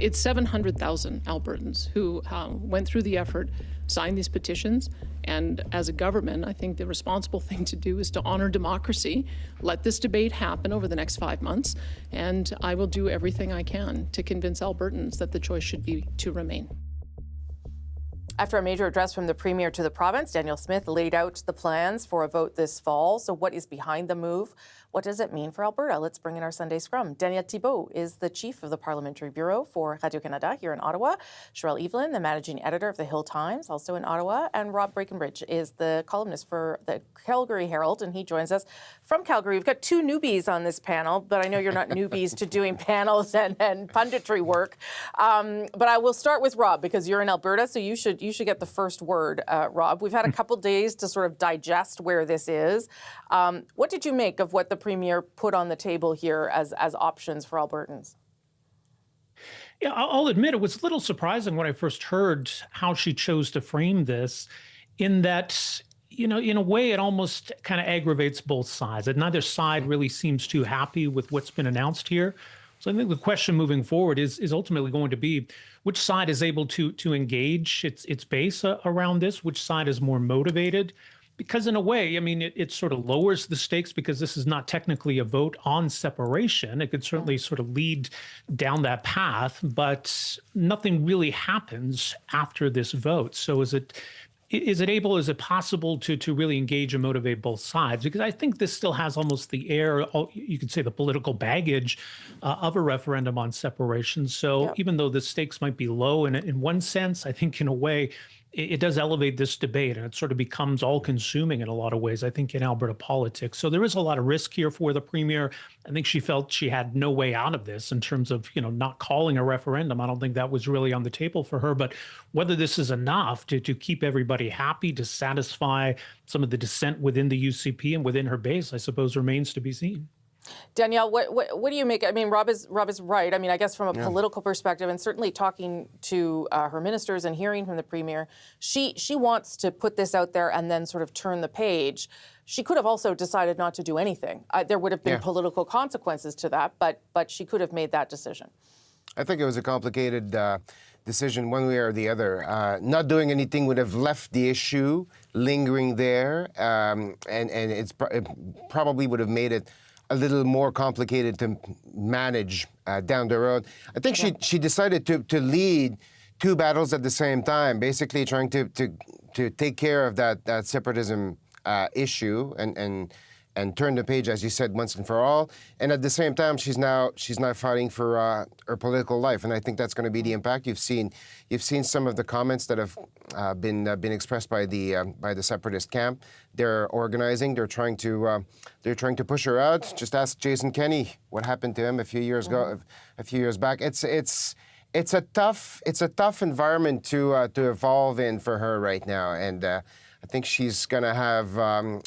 It's 700,000 Albertans who went through the effort, signed these petitions, and as a government, I think the responsible thing to do is to honor democracy, let this debate happen over the next 5 months, and I will do everything I can to convince Albertans that the choice should be to remain. After a major address from the Premier to the province, Danielle Smith laid out the plans for a vote this fall. So what is behind the move? What does it mean for Alberta? Let's bring in our Sunday Scrum. Danielle Thibeault is the Chief of the Parliamentary Bureau for Radio-Canada here in Ottawa. Charelle Evelyn, the Managing Editor of the Hill Times, also in Ottawa. And Rob Breakenridge is the columnist for the Calgary Herald, and he joins us from Calgary. We've got two newbies on this panel, but I know you're not newbies to doing panels and punditry work. But I will start with Rob, because you're in Alberta, so you should get the first word, Rob. We've had a couple days to sort of digest where this is. What did you make of what the Premier put on the table here as options for Albertans? Yeah, I'll admit it was a little surprising when I first heard how she chose to frame this, in that, you know, in a way it almost kind of aggravates both sides. And neither side really seems too happy with what's been announced here. So I think the question moving forward is ultimately going to be which side is able to engage its base around this, which side is more motivated. Because in a way, I mean, it sort of lowers the stakes, because this is not technically a vote on separation. It could certainly sort of lead down that path, but nothing really happens after this vote. So is it possible to really engage and motivate both sides? Because I think this still has almost the air, you could say the political baggage of a referendum on separation. So even though the stakes might be low in one sense, I think in a way, it does elevate this debate, and it sort of becomes all-consuming in a lot of ways, I think, in Alberta politics. So there is a lot of risk here for the Premier. I think she felt she had no way out of this in terms of, you know, not calling a referendum. I don't think that was really on the table for her. But whether this is enough to keep everybody happy, to satisfy some of the dissent within the UCP and within her base, I suppose remains to be seen. Danielle, what do you make? I mean, Rob is right. I mean, I guess from a political perspective, and certainly talking to her ministers and hearing from the Premier, she wants to put this out there and then sort of turn the page. She could have also decided not to do anything. There would have been political consequences to that, but she could have made that decision. I think it was a complicated decision one way or the other. Not doing anything would have left the issue lingering there, and it probably would have made it a little more complicated to manage down the road. I think she decided to lead two battles at the same time, basically trying to take care of that separatism issue and turn the page, as you said, once and for all. And at the same time, she's now fighting for her political life, and I think that's going to be the impact. You've seen some of the comments that have been expressed by the separatist camp. They're organizing. They're trying to push her out. Just ask Jason Kenney what happened to him a few years back. It's a tough environment to evolve in for her right now, and I think she's going to have a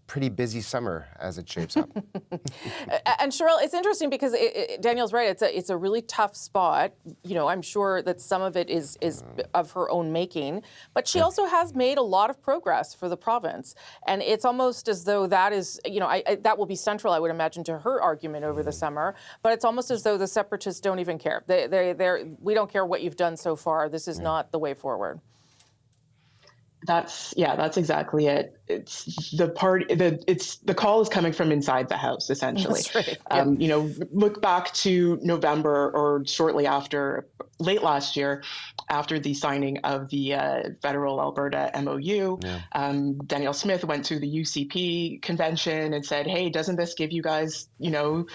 pretty busy summer as it shapes up. And Charelle, it's interesting because Danielle's right. It's a really tough spot. You know, I'm sure that some of it is of her own making, but she also has made a lot of progress for the province. And it's almost as though that is, you know, that will be central, I would imagine, to her argument over the summer. But it's almost as though the separatists don't even care. We don't care what you've done so far. This is not the way forward. That's exactly it. It's the call is coming from inside the House, essentially. That's right. You know, look back to November or shortly after, late last year, after the signing of the federal Alberta MOU, Danielle Smith went to the UCP convention and said, "Hey, doesn't this give you guys, you know,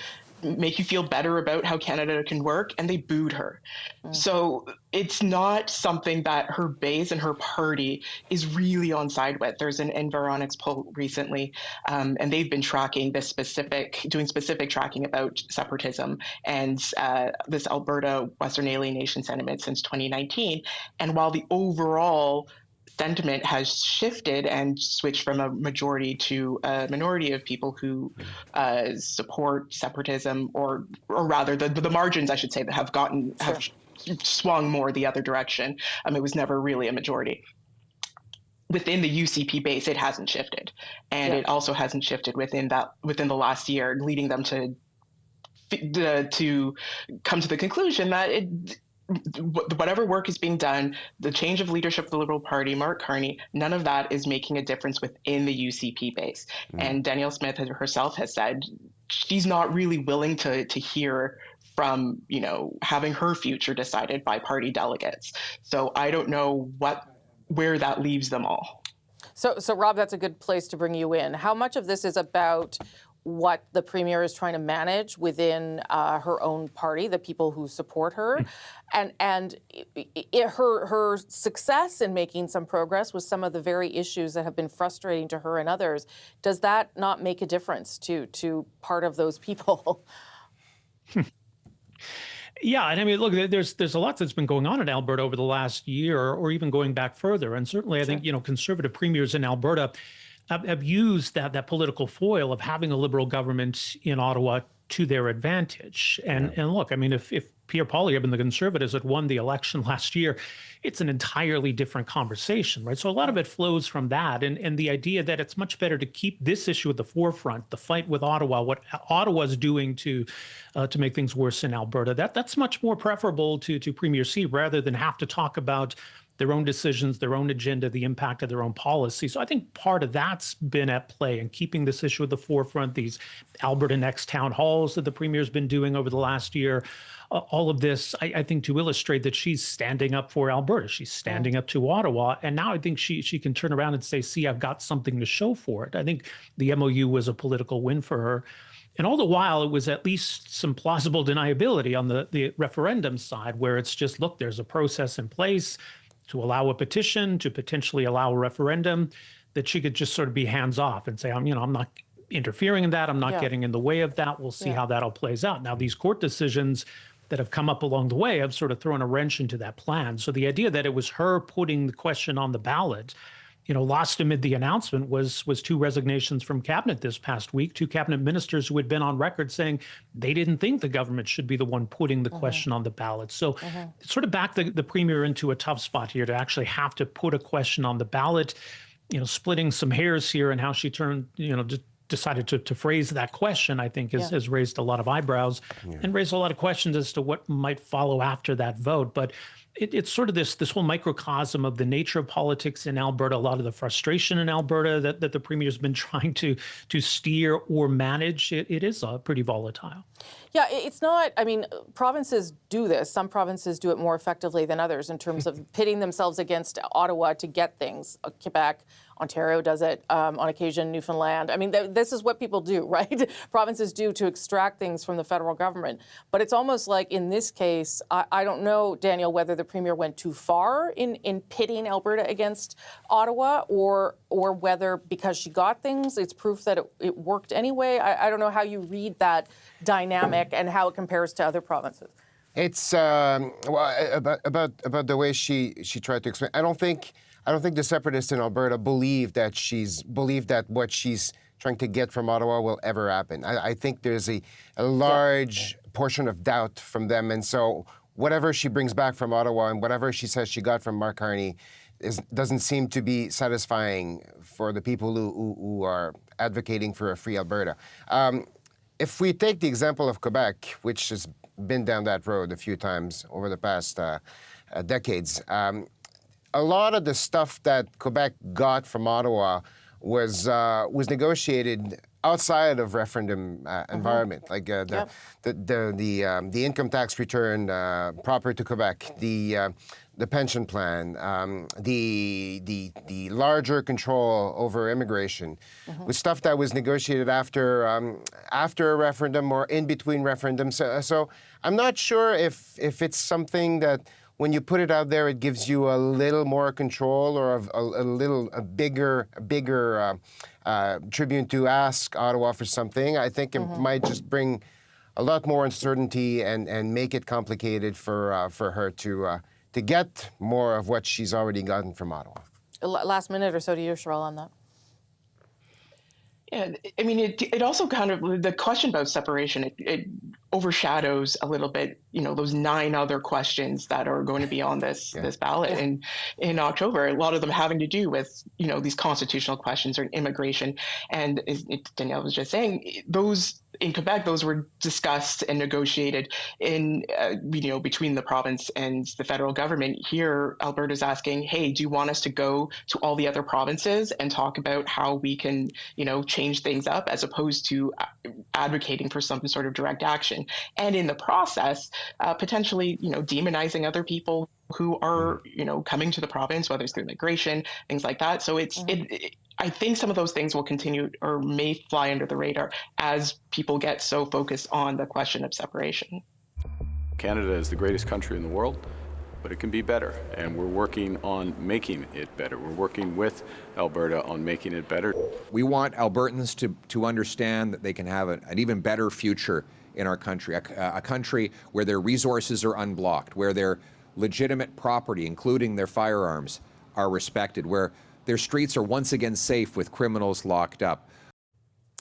make you feel better about how Canada can work?" And they booed her. So it's not something that her base and her party is really on side with. There's an Environics poll recently, and they've been tracking doing specific tracking about separatism and this Alberta Western alienation sentiment since 2019. And while the overall sentiment has shifted and switched from a majority to a minority of people who support separatism, or rather the margins, I should say, that have swung more the other direction. It was never really a majority. Within the UCP base, it hasn't shifted, and it also hasn't shifted within the last year, leading them to come to the conclusion that whatever work is being done, the change of leadership of the Liberal Party, Mark Carney, none of that is making a difference within the UCP base. And Danielle Smith herself has said she's not really willing to hear from, having her future decided by party delegates. So I don't know where that leaves them all. So Rob, that's a good place to bring you in. How much of this is about what the Premier is trying to manage within her own party, the people who support her, and her success in making some progress with some of the very issues that have been frustrating to her and others? Does that not make a difference to part of those people? Yeah, and I mean, look, there's a lot that's been going on in Alberta over the last year, or even going back further. And certainly, I think conservative premiers in Alberta have used that political foil of having a Liberal government in Ottawa to their advantage. And look, I mean, if Pierre Poilievre and the Conservatives had won the election last year, it's an entirely different conversation, right? So a lot of it flows from that, and the idea that it's much better to keep this issue at the forefront, the fight with Ottawa, what Ottawa's doing to make things worse in Alberta. That's much more preferable to Premier C, rather than have to talk about their own decisions, their own agenda, the impact of their own policy. So I think part of that's been at play in keeping this issue at the forefront, these Alberta Next town halls that the Premier's been doing over the last year. All of this, I think, to illustrate that she's standing up for Alberta. She's standing up to Ottawa. And now I think she can turn around and say, see, I've got something to show for it. I think the MOU was a political win for her. And all the while, it was at least some plausible deniability on the referendum side, where it's just, look, there's a process in place to allow a petition, to potentially allow a referendum, that she could just sort of be hands off and say, I'm not interfering in that. I'm not getting in the way of that. We'll see how that all plays out. Now, these court decisions that have come up along the way have sort of thrown a wrench into that plan. So the idea that it was her putting the question on the ballot, lost amid the announcement was 2 resignations from cabinet this past week, 2 cabinet ministers who had been on record saying they didn't think the government should be the one putting the question on the ballot. So it sort of backed the Premier into a tough spot here to actually have to put a question on the ballot, splitting some hairs here, and how she decided to phrase that question, I think, has raised a lot of eyebrows and raised a lot of questions as to what might follow after that vote. But it's sort of this whole microcosm of the nature of politics in Alberta, a lot of the frustration in Alberta that the Premier's been trying to steer or manage. It is pretty volatile. Yeah, it's not, provinces do this. Some provinces do it more effectively than others in terms of pitting themselves against Ottawa to get things. Quebec, Ontario does it on occasion, Newfoundland. This is what people do, right? Provinces do to extract things from the federal government. But it's almost like in this case, I don't know, Daniel, whether the Premier went too far in pitting Alberta against Ottawa, or whether because she got things, it's proof that it worked anyway. I don't know how you read that dynamic and how it compares to other provinces. It's about the way she tried to explain. I don't think the separatists in Alberta believe that what she's trying to get from Ottawa will ever happen. I think there's a large portion of doubt from them, and so whatever she brings back from Ottawa and whatever she says she got from Mark Carney doesn't seem to be satisfying for the people who are advocating for a free Alberta. If we take the example of Quebec, which has been down that road a few times over the past decades, a lot of the stuff that Quebec got from Ottawa was negotiated outside of referendum environment, like the income tax return proper to Quebec, the pension plan, the larger control over immigration, with stuff that was negotiated after a referendum or in between referendums. So I'm not sure if it's something that when you put it out there, it gives you a little more control or a bigger tribune to ask Ottawa for something. I think it might just bring a lot more uncertainty and make it complicated for her to get more of what she's already gotten from Ottawa. Last minute or so to you, Charelle, on that. Yeah, it also kind of, the question about separation, it overshadows a little bit, those 9 other questions that are going to be on this ballot in October. A lot of them having to do with, these constitutional questions or immigration. And as Danielle was just saying, those in Quebec, those were discussed and negotiated in, between the province and the federal government. Here, Alberta's asking, hey, do you want us to go to all the other provinces and talk about how we can, change things up, as opposed to advocating for some sort of direct action. And in the process, potentially, demonizing other people who are, coming to the province, whether it's through migration, things like that. So I think some of those things will continue or may fly under the radar as people get so focused on the question of separation. Canada is the greatest country in the world, but it can be better, and we're working on making it better. We're working with Alberta on making it better. We want Albertans to understand that they can have an even better future in our country, a country where their resources are unblocked, where their legitimate property, including their firearms, are respected, where their streets are once again safe with criminals locked up.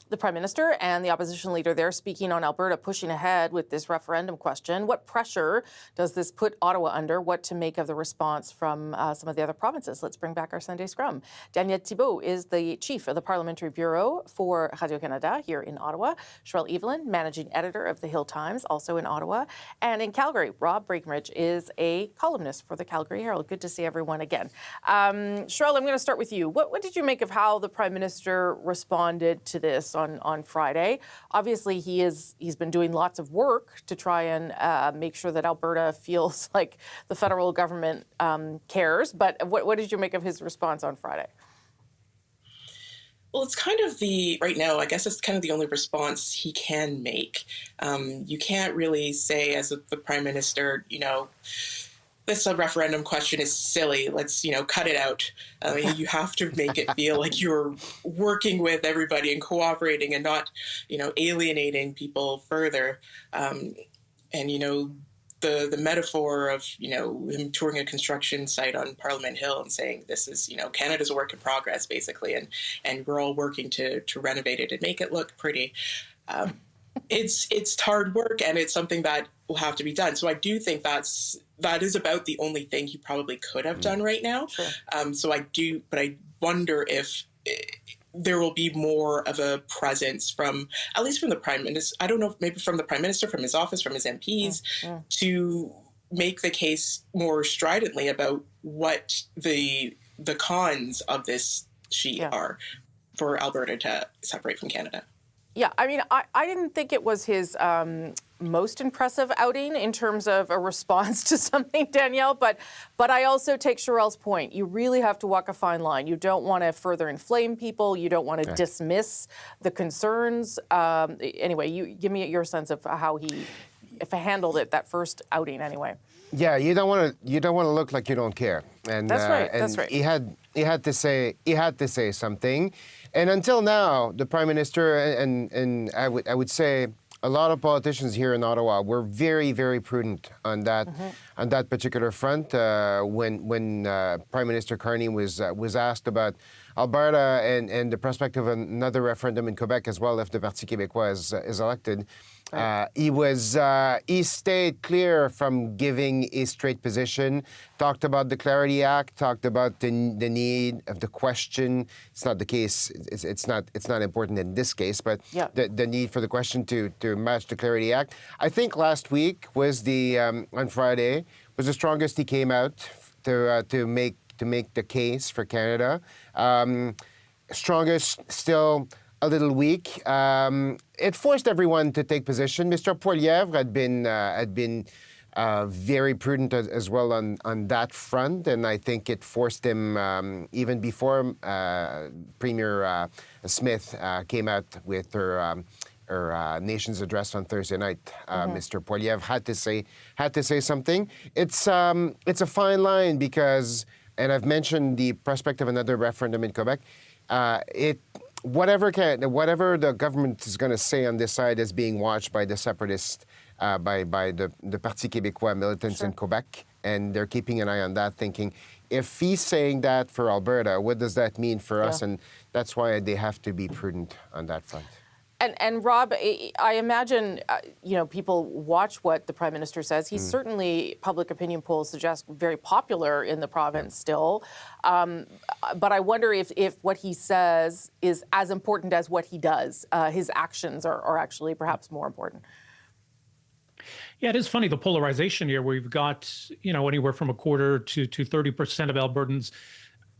The Prime Minister and the opposition leader there speaking on Alberta pushing ahead with this referendum question. What pressure does this put Ottawa under? What to make of the response from some of the other provinces? Let's bring back our Sunday Scrum. Danielle Thibeault is the chief of the Parliamentary Bureau for Radio-Canada here in Ottawa. Charelle Evelyn, managing editor of the Hill Times, also in Ottawa. And in Calgary, Rob Breakenridge is a columnist for the Calgary Herald. Good to see everyone again. Charelle, I'm going to start with you. What did you make of how the Prime Minister responded to this on Friday? Obviously, he's been doing lots of work to try and make sure that Alberta feels like the federal government cares. But what did you make of his response on Friday? Well, it's kind of right now, I guess it's kind of the only response he can make. You can't really say as the Prime Minister, this referendum question is silly. Let's, cut it out. You have to make it feel like you're working with everybody and cooperating and not, alienating people further. The metaphor of, him touring a construction site on Parliament Hill and saying this is, Canada's a work in progress, basically, and we're all working to renovate it and make it look pretty. It's hard work, and it's something that will have to be done. So I do think that is about the only thing he probably could have done right now. Sure. But I wonder if there will be more of a presence at least from the Prime Minister. I don't know, maybe from the Prime Minister, from his office, from his MPs, to make the case more stridently about what the cons of this sheet are for Alberta to separate from Canada. Yeah, I mean, I didn't think it was his most impressive outing in terms of a response to something, Danielle, but I also take Charelle's point. You really have to walk a fine line. You don't want to further inflame people. You don't want to dismiss the concerns. Anyway, you give me your sense of how he handled it, that first outing anyway. Yeah, you don't want to look like you don't care. And that's right. And that's right. He had to say something. And until now, the Prime Minister and I would say a lot of politicians here in Ottawa were very, very prudent on that particular front. When Prime Minister Carney was asked about Alberta and the prospect of another referendum in Quebec as well if the Parti québécois is elected, he stayed clear from giving a straight position, talked about the Clarity Act, talked about the need of the question. It's not the case. It's not important in this case, but the need for the question to match the Clarity Act. I think last week was on Friday was the strongest he came out to make the case for Canada. Strongest still a little weak. It forced everyone to take position. Mr. Poilievre had been very prudent as well on that front, and I think it forced him, even before Premier Smith came out with her nation's address on Thursday night. Mr. Poilievre had to say something. It's a fine line because, and I've mentioned the prospect of another referendum in Quebec. Whatever the government is going to say on this side is being watched by the separatists, by the Parti québécois militants in Quebec, and they're keeping an eye on that, thinking, if he's saying that for Alberta, what does that mean for us? And that's why they have to be prudent on that front. And Rob, I imagine, people watch what the Prime Minister says. He's certainly, public opinion polls suggest, very popular in the province still. But I wonder if what he says is as important as what he does. His actions are actually perhaps more important. Yeah, it is funny, the polarization here, where you've got, anywhere from a quarter to 30% of Albertans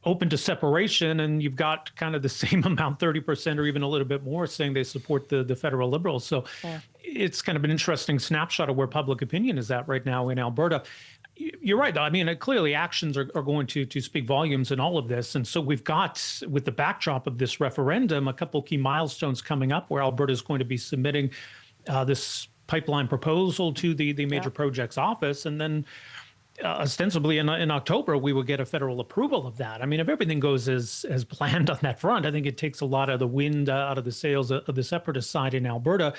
open to separation, and you've got kind of the same amount, 30% or even a little bit more, saying they support the federal Liberals. So it's kind of an interesting snapshot of where public opinion is at right now in Alberta. You're right, though. I mean, clearly actions are going to speak volumes in all of this. And so we've got, with the backdrop of this referendum, a couple key milestones coming up where Alberta is going to be submitting this pipeline proposal to the Major Projects Office. And then ostensibly in October, we will get a federal approval of that. I mean, if everything goes as planned on that front, I think it takes a lot of the wind out of the sails of the separatist side in Alberta.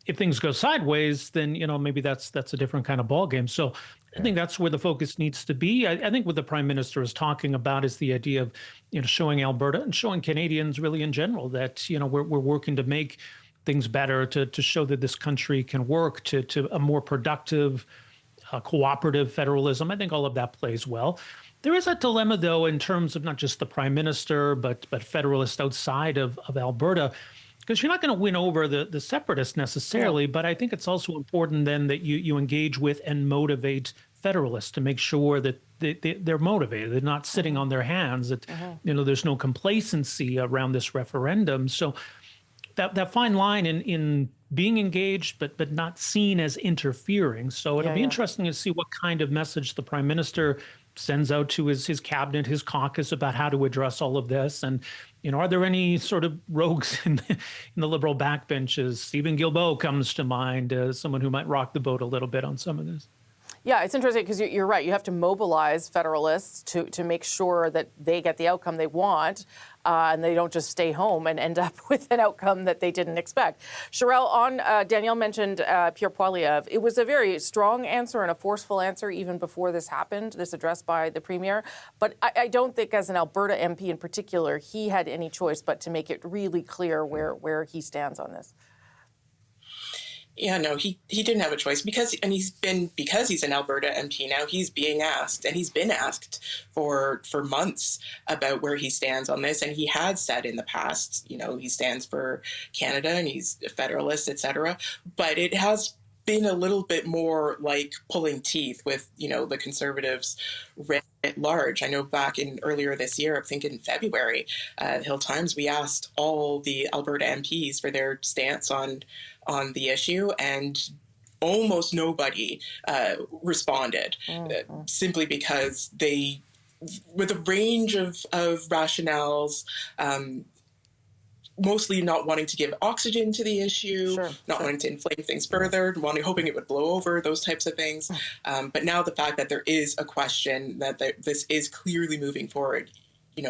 If things go sideways, then, maybe that's a different kind of ballgame. So I think that's where the focus needs to be. I think what the Prime Minister is talking about is the idea of, showing Alberta and showing Canadians really in general that, we're working to make things better, to show that this country can work to a more productive, cooperative federalism. I think all of that plays well. There is a dilemma, though, in terms of not just the Prime Minister, but federalists outside of Alberta, because you're not going to win over the separatists necessarily, but I think it's also important then that you engage with and motivate federalists to make sure that they're motivated, they're not sitting on their hands, that there's no complacency around this referendum. So that fine line in being engaged, but not seen as interfering. So it'll be interesting to see what kind of message the Prime Minister sends out to his cabinet, his caucus, about how to address all of this. And, are there any sort of rogues in the Liberal backbenches? Stephen Guilbeault comes to mind as someone who might rock the boat a little bit on some of this. Yeah, it's interesting because you're right. You have to mobilize federalists to make sure that they get the outcome they want and they don't just stay home and end up with an outcome that they didn't expect. Charelle, Danielle mentioned Pierre Poilievre. It was a very strong answer and a forceful answer even before this happened, this address by the Premier. But I don't think, as an Alberta MP in particular, he had any choice but to make it really clear where he stands on this. Yeah, no, he didn't have a choice because he's an Alberta MP now, he's being asked, and he's been asked for months about where he stands on this. And he had said in the past, he stands for Canada and he's a federalist, etc. But it has been a little bit more like pulling teeth with, the Conservatives writ large. I know back earlier this year, I think in February, the Hill Times, we asked all the Alberta MPs for their stance on the issue, and almost nobody responded, simply because they, with a range of rationales, mostly not wanting to give oxygen to the issue, wanting to inflame things further, hoping it would blow over, those types of things. But now the fact that there is a question, that this is clearly moving forward,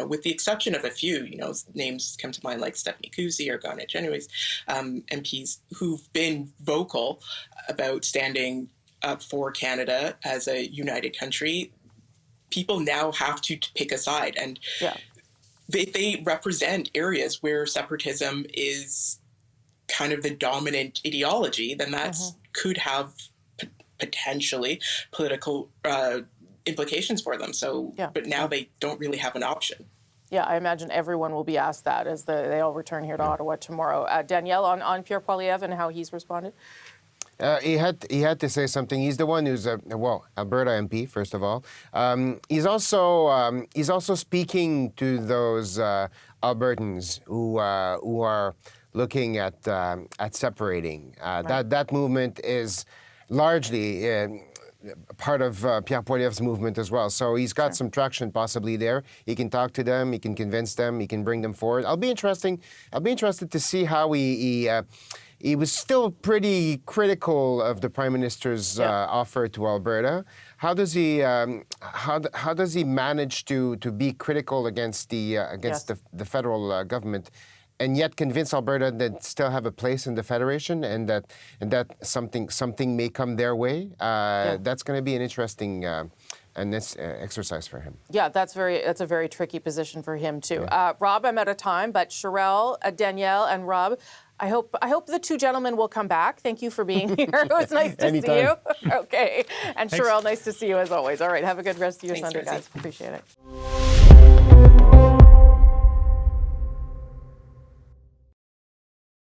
with the exception of a few, names come to mind like Stephanie Cousy or Garnet Genuis, MPs who've been vocal about standing up for Canada as a united country. People now have to pick a side, and they represent areas where separatism is kind of the dominant ideology. Then that could have potentially political implications for them. So, but now they don't really have an option. Yeah, I imagine everyone will be asked that as they all return here to Ottawa tomorrow. Danielle, on Pierre Poilievre and how he's responded? He had to say something. He's the one who's Alberta MP, first of all. He's also speaking to those Albertans who are looking at separating. That movement is largely part of Pierre Poilievre's movement as well. So he's got some traction possibly there. He can talk to them. He can convince them. He can bring them forward. I'll be interested to see how he was still pretty critical of the Prime Minister's offer to Alberta. How does he manage to be critical against the federal government, and yet convince Alberta that still have a place in the federation, and that something may come their way? That's going to be an interesting exercise for him. Yeah, that's a very tricky position for him too. Rob, I'm out of time, but Charelle, Danielle, and Rob, I hope the two gentlemen will come back. Thank you for being here. It was nice to see you. Okay. And Charelle, nice to see you as always. All right. Have a good rest of your Sunday, guys. Appreciate it.